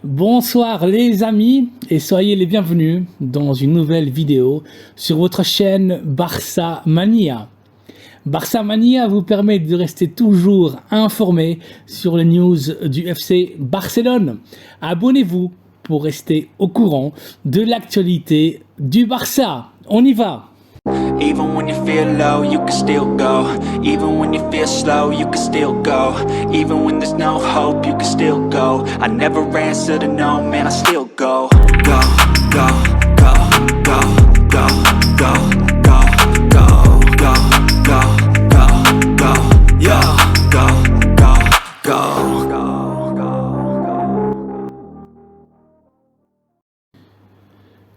Bonsoir les amis et soyez les bienvenus dans une nouvelle vidéo sur votre chaîne Barça Mania. Barça Mania vous permet de rester toujours informé sur les news du FC Barcelone. Abonnez-vous pour rester au courant de l'actualité du Barça. On y va! Even when you feel low, you can still go. Even when you feel slow, you can still go. Even when there's no hope, you can still go. I never answer to no, man, I still go. Go, go, go, go, go, go, go, go, go, go, go, go, yeah, go, go, go.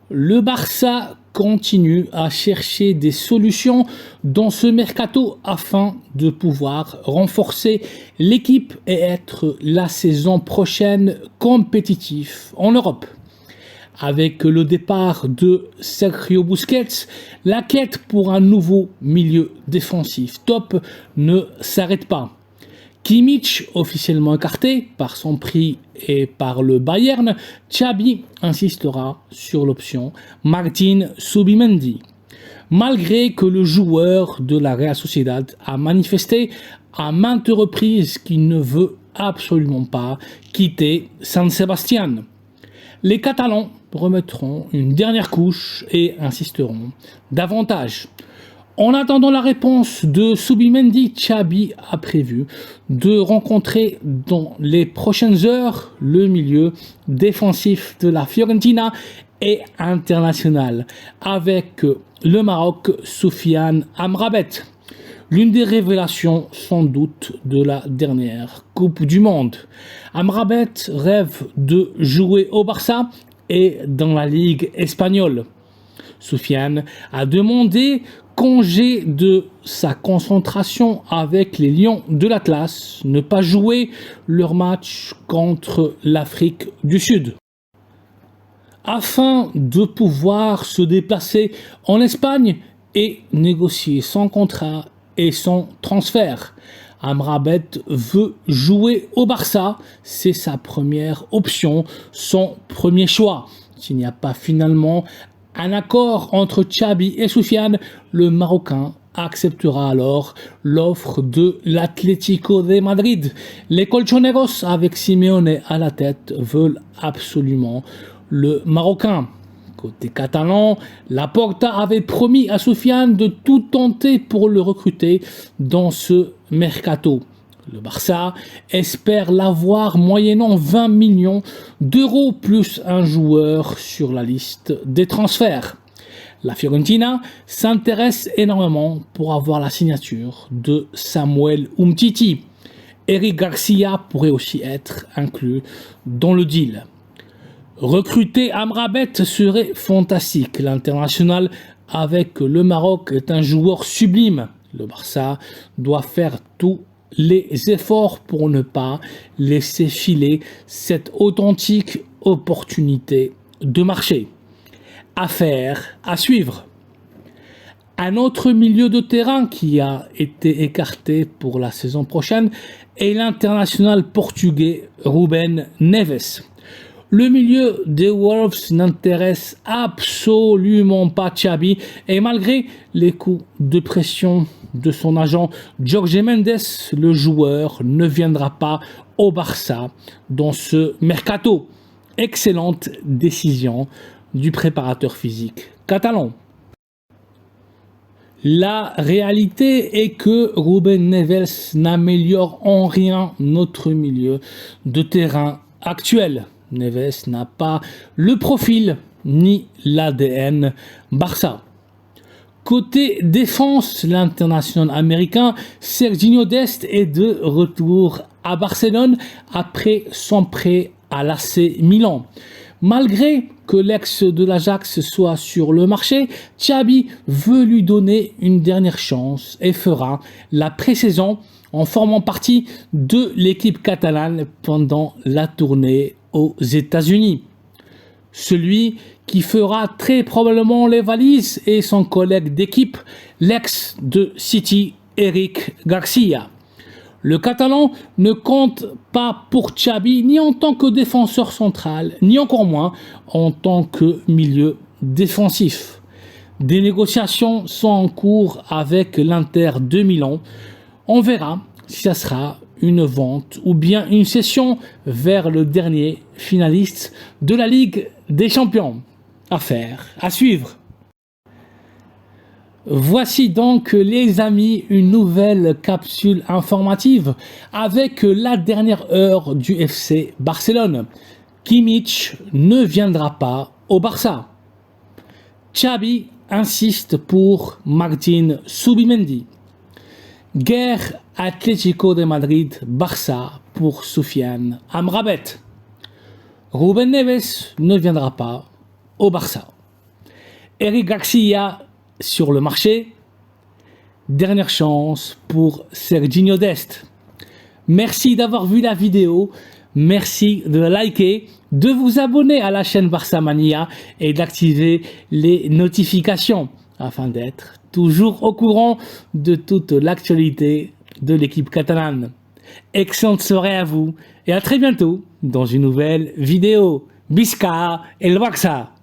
Le Barça continue à chercher des solutions dans ce mercato afin de pouvoir renforcer l'équipe et être la saison prochaine compétitif en Europe. Avec le départ de Sergio Busquets, la quête pour un nouveau milieu défensif top ne s'arrête pas. Kimmich, officiellement écarté par son prix et par le Bayern, Xabi insistera sur l'option Martin Zubimendi. Malgré que le joueur de la Real Sociedad a manifesté à maintes reprises qu'il ne veut absolument pas quitter San Sebastián. Les Catalans remettront une dernière couche et insisteront davantage. En attendant la réponse de Zubimendi, Xabi a prévu de rencontrer dans les prochaines heures le milieu défensif de la Fiorentina et international avec le Maroc Soufiane Amrabat, l'une des révélations sans doute de la dernière Coupe du Monde. Amrabat rêve de jouer au Barça et dans la Ligue espagnole. Soufiane a demandé congé de sa concentration avec les Lions de l'Atlas, ne pas jouer leur match contre l'Afrique du Sud. Afin de pouvoir se déplacer en Espagne et négocier son contrat et son transfert. Amrabat veut jouer au Barça, c'est sa première option, son premier choix. S'il n'y a pas finalement un accord entre Xabi et Soufiane, le Marocain acceptera alors l'offre de l'Atlético de Madrid. Les Colchoneros, avec Simeone à la tête, veulent absolument le Marocain. Côté catalan, Laporta avait promis à Soufiane de tout tenter pour le recruter dans ce mercato. Le Barça espère l'avoir moyennant 20 millions d'euros plus un joueur sur la liste des transferts. La Fiorentina s'intéresse énormément pour avoir la signature de Samuel Umtiti. Eric Garcia pourrait aussi être inclus dans le deal. Recruter Amrabat serait fantastique. L'international avec le Maroc est un joueur sublime. Le Barça doit faire tout les efforts pour ne pas laisser filer cette authentique opportunité de marché. Affaire à suivre. Un autre milieu de terrain qui a été écarté pour la saison prochaine est l'international portugais Ruben Neves. Le milieu des Wolves n'intéresse absolument pas Xabi et malgré les coups de pression de son agent Jorge Mendes, le joueur ne viendra pas au Barça dans ce mercato. Excellente décision du préparateur physique catalan. La réalité est que Ruben Neves n'améliore en rien notre milieu de terrain actuel. Neves n'a pas le profil ni l'ADN Barça. Côté défense, l'international américain Serginho Dest est de retour à Barcelone après son prêt à l'AC Milan. Malgré que l'ex de l'Ajax soit sur le marché, Xabi veut lui donner une dernière chance et fera la pré-saison en formant partie de l'équipe catalane pendant la tournée aux États-Unis. Celui qui fera très probablement les valises est son collègue d'équipe, l'ex de City, Eric Garcia. Le Catalan ne compte pas pour Xavi ni en tant que défenseur central, ni encore moins en tant que milieu défensif. Des négociations sont en cours avec l'Inter de Milan. On verra si ça sera une vente ou bien une cession vers le dernier finaliste de la Ligue des Champions. Affaire à suivre. Voici donc les amis une nouvelle capsule informative avec la dernière heure du FC Barcelone. Kimmich ne viendra pas au Barça. Xavi insiste pour Martin Zubimendi. Guerre Atlético de Madrid-Barça pour Soufiane Amrabat. Ruben Neves ne viendra pas au Barça. Eric Garcia sur le marché. Dernière chance pour Serginho Dest. Merci d'avoir vu la vidéo. Merci de la liker, de vous abonner à la chaîne Barça Mania et d'activer les notifications afin d'être toujours au courant de toute l'actualité de l'équipe catalane. Excellente soirée à vous et à très bientôt dans une nouvelle vidéo. Visca el Barça!